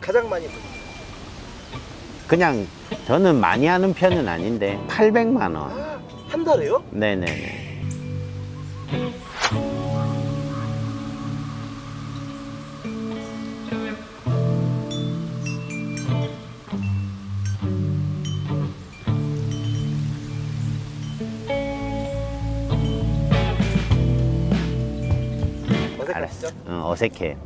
가장 많이 벌 그냥 저는 많이 하는 편은 아닌데 800만 원. 한 달에요? 네네네. 어색하시죠? 알았어. 어색해.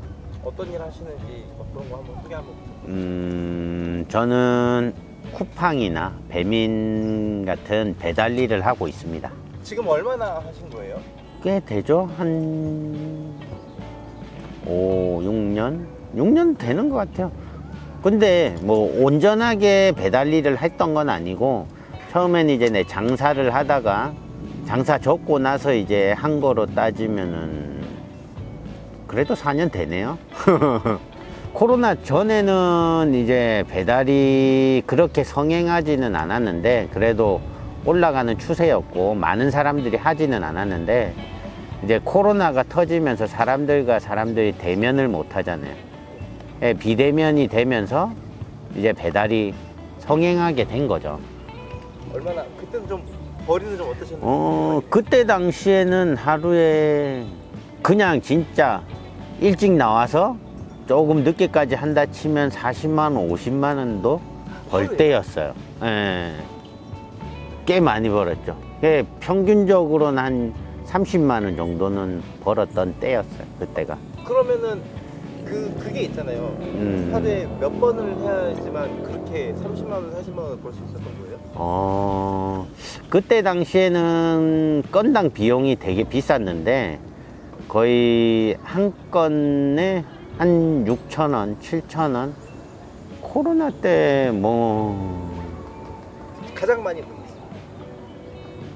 어떤 일 하시는지 그런 거 한번 소개 한번 부탁드립니다. 저는 쿠팡이나 배민 같은 배달 일을 하고 있습니다. 지금 얼마나 하신 거예요? 꽤 되죠? 한 6년? 6년 되는 것 같아요. 근데 뭐 온전하게 배달 일을 했던 건 아니고, 처음엔 이제 내 장사를 하다가 장사 접고 나서 이제 한 거로 따지면은 그래도 4년 되네요. 코로나 전에는 이제 배달이 그렇게 성행하지는 않았는데, 그래도 올라가는 추세였고 많은 사람들이 하지는 않았는데, 이제 코로나가 터지면서 사람들과 사람들이 대면을 못 하잖아요. 예, 비대면이 되면서 이제 배달이 성행하게 된 거죠. 얼마나 그때는 좀 벌이는 좀 어떠셨나요? 그때 당시에는 하루에 그냥 진짜 일찍 나와서 조금 늦게까지 한다 치면 40만 원, 50만 원도 벌 때였어요. 예. 꽤 많이 벌었죠. 예, 평균적으로는 한 30만 원 정도는 벌었던 때였어요, 그때가. 그러면은 그게 있잖아요. 하루에 몇 번을 해야지만 그렇게 30만 원, 40만 원을 벌 수 있었던 거예요? 그때 당시에는 건당 비용이 되게 비쌌는데, 거의 한 건에 한 6,000원, 7,000원? 코로나 때 뭐 가장 많이 벌었어요.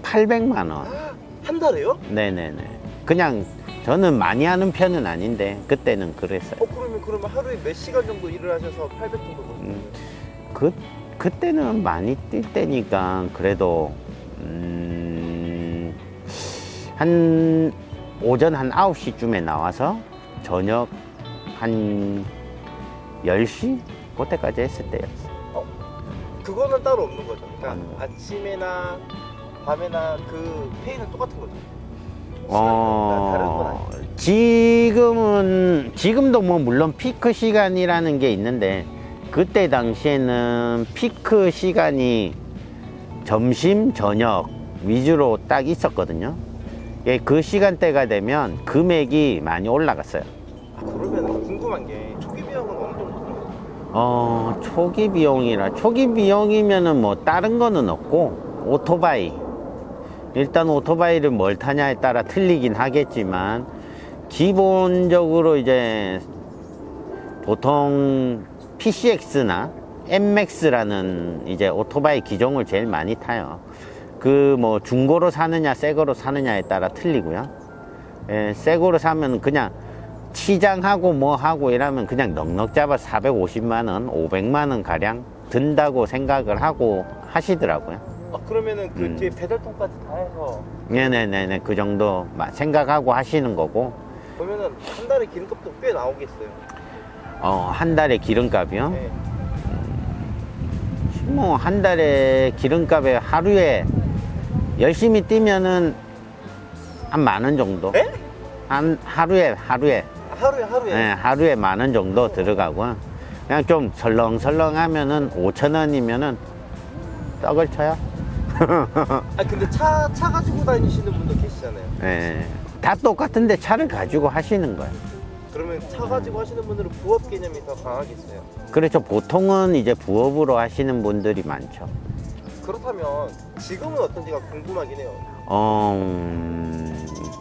800만 원. 한 달에요? 네네네. 그냥 저는 많이 하는 편은 아닌데 그때는 그랬어요. 그러면 하루에 몇 시간 정도 일을 하셔서 800 정도 벌었어요? 그때는 많이 뛸 때니까 그래도 한 오전 한 9시쯤에 나와서 저녁 한 10시? 그때까지 했을 때였어요. 그거는 따로 없는 거죠? 그러니까 음. 아침에나 밤에나 그 페이는 똑같은 거죠? 시간이 다른 건 아니죠? 지금도 뭐 물론 피크 시간이라는 게 있는데, 그때 당시에는 피크 시간이 점심, 저녁 위주로 딱 있었거든요. 예, 그 시간대가 되면 금액이 많이 올라갔어요. 그러면 궁금한 게 초기 비용은 어느 정도 들어요? 초기 비용이면은 뭐 다른 거는 없고, 오토바이. 일단 오토바이를 뭘 타냐에 따라 틀리긴 하겠지만, 기본적으로 이제 보통 PCX나 MX라는 이제 오토바이 기종을 제일 많이 타요. 그 뭐 중고로 사느냐 새거로 사느냐에 따라 틀리고요. 예, 새거로 사면 그냥 치장하고 뭐 하고 이러면 그냥 넉넉 잡아 450만 원, 500만 원 가량 든다고 생각을 하고 하시더라고요. 그러면은 그 뒤에 배달통까지 다 해서 네네네네, 그 정도 생각하고 하시는 거고. 그러면은 한 달에 기름값도 꽤 나오겠어요? 한 달에 기름값이요? 네. 뭐 한 달에 기름값에 하루에 열심히 뛰면은 한 10,000원 정도. 에? 한 하루에 하루에? 네, 하루에 10,000원 정도 들어가고, 그냥 좀 설렁설렁 하면은 5,000원이면은 떡을 쳐요. 근데 차 가지고 다니시는 분도 계시잖아요. 네, 다 똑같은데 차를 가지고 하시는 거예요. 그러면 차 가지고 하시는 분들은 부업 개념이 더 강하겠어요? 그렇죠. 보통은 이제 부업으로 하시는 분들이 많죠. 그렇다면 지금은 어떤지가 궁금하긴 해요.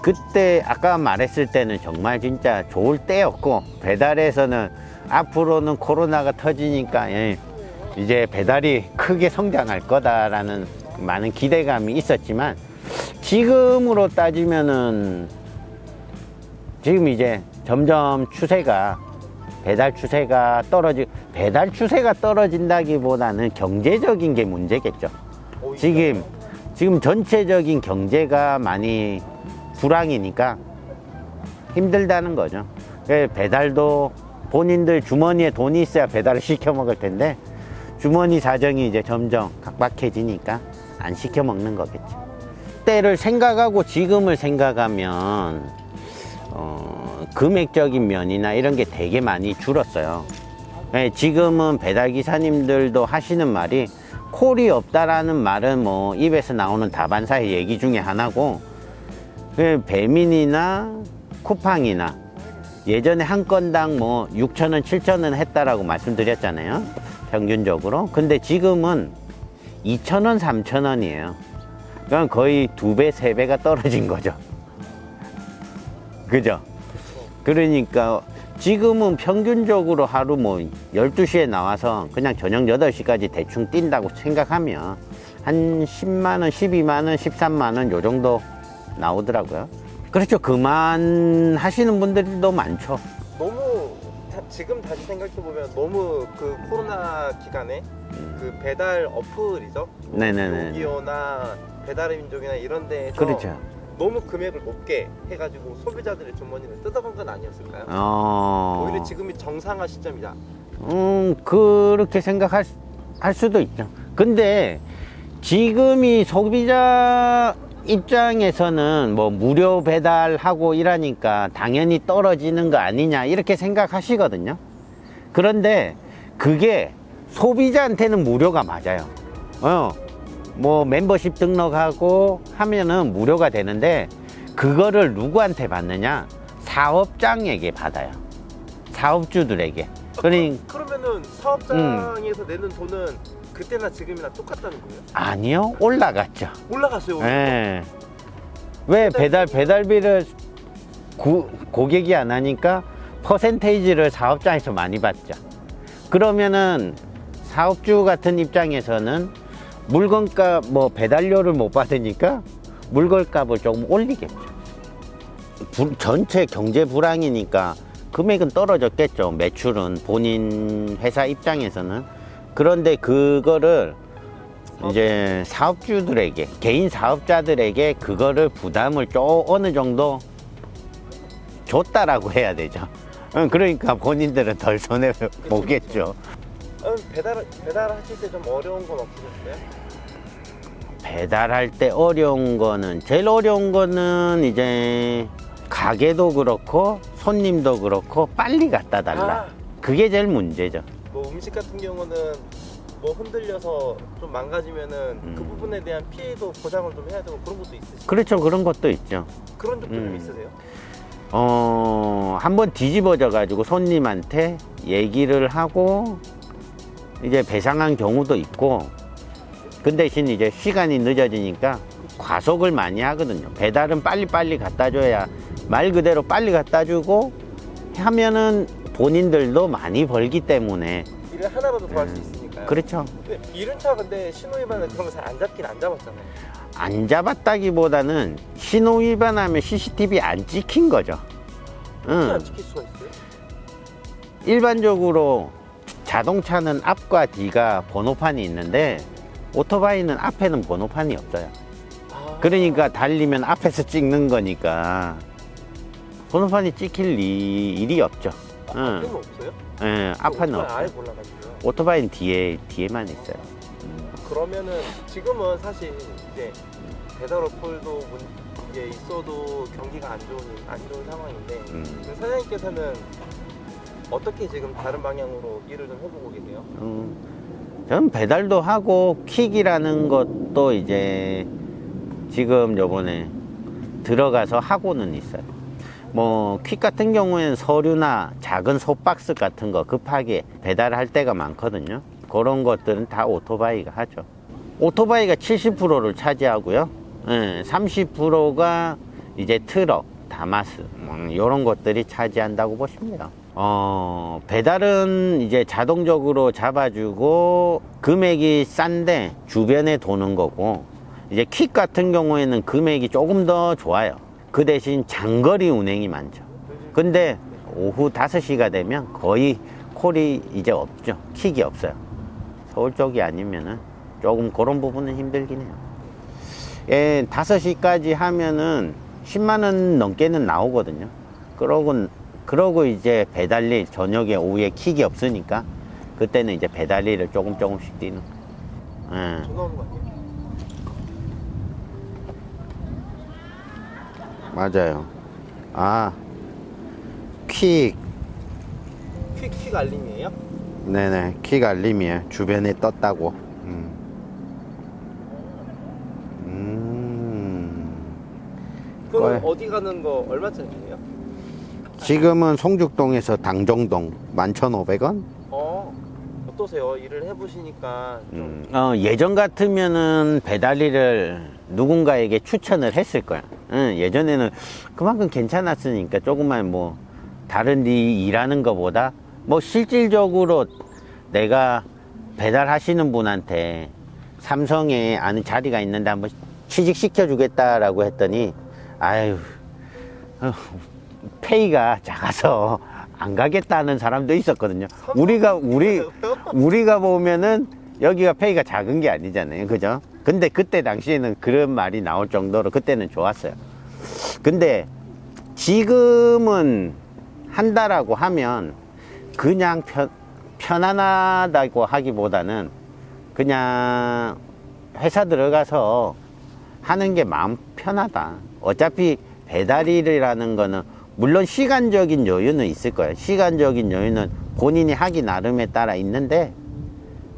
그때 아까 말했을 때는 정말 진짜 좋을 때였고, 배달에서는 앞으로는 코로나가 터지니까 이제 배달이 크게 성장할 거다라는 많은 기대감이 있었지만, 지금으로 따지면은 지금 이제 점점 배달 추세가 떨어진다기보다는 경제적인 게 문제겠죠. 지금 전체적인 경제가 많이 불황이니까 힘들다는 거죠. 배달도 본인들 주머니에 돈이 있어야 배달을 시켜 먹을 텐데 주머니 사정이 이제 점점 각박해지니까 안 시켜 먹는 거겠죠. 때를 생각하고 지금을 생각하면 금액적인 면이나 이런 게 되게 많이 줄었어요. 네, 지금은 배달기사님들도 하시는 말이 콜이 없다라는 말은 뭐 입에서 나오는 다반사의 얘기 중에 하나고, 배민이나 쿠팡이나 예전에 한 건당 뭐 6,000원, 7,000원 했다라고 말씀드렸잖아요. 평균적으로. 근데 지금은 2,000원, 3,000원이에요. 그럼 거의 2배, 3배가 떨어진 거죠. 그죠? 그러니까 지금은 평균적으로 하루 뭐 12시에 나와서 그냥 저녁 8시까지 대충 뛴다고 생각하면 한 10만원, 12만원, 13만원 요 정도 나오더라고요. 그렇죠. 그만 하시는 분들도 많죠. 너무 지금 다시 생각해보면 너무 그 코로나 기간에 그 배달 어플이죠. 네네네. 요기요나 배달의 민족이나 이런 데에서 그렇죠. 너무 금액을 높게 해가지고 소비자들의 주머니를 뜯어간 건 아니었을까요? 오히려 지금이 정상화 시점이다. 그렇게 생각할 수도 있죠. 근데 지금이 소비자 입장에서는 뭐 무료 배달하고 이러니까 당연히 떨어지는 거 아니냐 이렇게 생각하시거든요. 그런데 그게 소비자한테는 무료가 맞아요. 뭐 멤버십 등록하고 하면은 무료가 되는데 그거를 누구한테 받느냐? 사업장에게 받아요. 사업주들에게. 그러면은 사업장에서 내는 돈은 그때나 지금이나 똑같다는 거예요? 아니요, 올라갔죠. 올라갔어요. 네. 왜 배달비를 고객이 안 하니까 퍼센테이지를 사업장에서 많이 받죠. 그러면은 사업주 같은 입장에서는 물건값, 뭐 배달료를 못 받으니까 물건값을 조금 올리겠죠. 전체 경제 불황이니까 금액은 떨어졌겠죠. 매출은 본인 회사 입장에서는. 그런데 그거를 이제 사업주들에게, 개인 사업자들에게 그거를 부담을 어느 정도 줬다라고 해야 되죠. 그러니까 본인들은 덜 손해 보겠죠. 배달하실 때 좀 어려운 건 없으셨어요? 배달할 때 어려운 거는, 제일 어려운 거는 이제 가게도 그렇고 손님도 그렇고 빨리 갖다 달라. 그게 제일 문제죠. 뭐 음식 같은 경우는 뭐 흔들려서 좀 망가지면은 그 부분에 대한 피해도 보상을 좀 해야 되고 그런 것도 있으시죠? 그렇죠. 그런 것도 있죠. 그런 적도 좀 있으세요? 한번 뒤집어져 가지고 손님한테 얘기를 하고 이제 배상한 경우도 있고, 그 대신 이제 시간이 늦어지니까 과속을 많이 하거든요. 배달은 빨리빨리 갖다 줘야, 말 그대로 빨리 갖다 주고 하면은 본인들도 많이 벌기 때문에 일을 하나라도 더 할 수 있으니까요. 그렇죠. 근데 이륜차 근데 신호위반에 그런 거 잘 안 잡긴 안 잡았잖아요. 안 잡았다기보다는 신호 위반하면 CCTV 안 찍힌 거죠. 안 지킬 수가 있어요? 일반적으로 자동차는 앞과 뒤가 번호판이 있는데 오토바이는 앞에는 번호판이 없어요. 그러니까 달리면 앞에서 찍는 거니까 번호판이 찍힐 일이 없죠. 앞에는 없어요? 네, 앞에는 아예 없어요. 몰라가지고요. 오토바이는 뒤에만 있어요. 그러면은 지금은 사실 이제 배달 어플도 이게 있어도 경기가 안 좋은 상황인데 그 사장님께서는 어떻게 지금 다른 방향으로 일을 좀 해보고 계세요? 저는 배달도 하고 퀵이라는 것도 이제 지금 요번에 들어가서 하고는 있어요. 뭐 퀵 같은 경우에는 서류나 작은 소박스 같은 거 급하게 배달할 때가 많거든요. 그런 것들은 다 오토바이가 하죠. 오토바이가 70%를 차지하고요. 30%가 이제 트럭, 다마스 이런 것들이 차지한다고 보시면 돼요. 배달은 이제 자동적으로 잡아주고 금액이 싼데 주변에 도는 거고, 이제 퀵 같은 경우에는 금액이 조금 더 좋아요. 그 대신 장거리 운행이 많죠. 근데 오후 5시가 되면 거의 콜이 이제 없죠. 퀵이 없어요. 서울 쪽이 아니면은 조금 그런 부분은 힘들긴 해요. 5시까지 하면은 10만 원 넘게는 나오거든요. 그러고 이제 배달일 저녁에 오후에 킥이 없으니까 그때는 이제 배달일을 조금씩 뛰는 거예요. 예. 전화 오는 거 아니에요? 맞아요. 아, 퀵. 퀵 알림이에요? 네네, 퀵 알림이에요. 주변에 떴다고. 그럼 뭘. 어디 가는 거 얼마짜리예요? 지금은 송죽동에서 당정동 11,500원? 어떠세요? 일을 해보시니까 좀 예전 같으면은 배달일을 누군가에게 추천을 했을 거야. 예전에는 그만큼 괜찮았으니까 조금만 뭐 다른 일 일하는 것보다 뭐 실질적으로 내가 배달하시는 분한테 삼성에 아는 자리가 있는데 한번 취직시켜 주겠다라고 했더니 아유 페이가 작아서 안 가겠다는 사람도 있었거든요. 우리가 보면은 여기가 페이가 작은 게 아니잖아요. 그죠? 근데 그때 당시에는 그런 말이 나올 정도로 그때는 좋았어요. 근데 지금은 한다라고 하면 그냥 편안하다고 하기보다는 그냥 회사 들어가서 하는 게 마음 편하다. 어차피 배달일이라는 거는 물론 시간적인 여유는 있을 거예요. 시간적인 여유는 본인이 하기 나름에 따라 있는데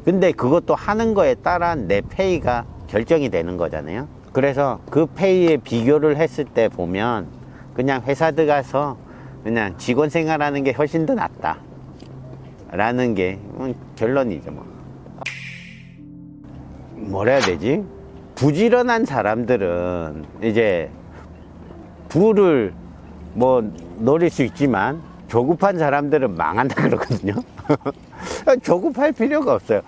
근데 그것도 하는 거에 따라 내 페이가 결정이 되는 거잖아요. 그래서 그 페이에 비교를 했을 때 보면 그냥 회사 들어가서 그냥 직원 생활하는 게 훨씬 더 낫다 라는 게 결론이죠. 뭐라 해야 되지? 부지런한 사람들은 이제 부를 뭐 노릴 수 있지만 조급한 사람들은 망한다 그러거든요. 조급할 필요가 없어요.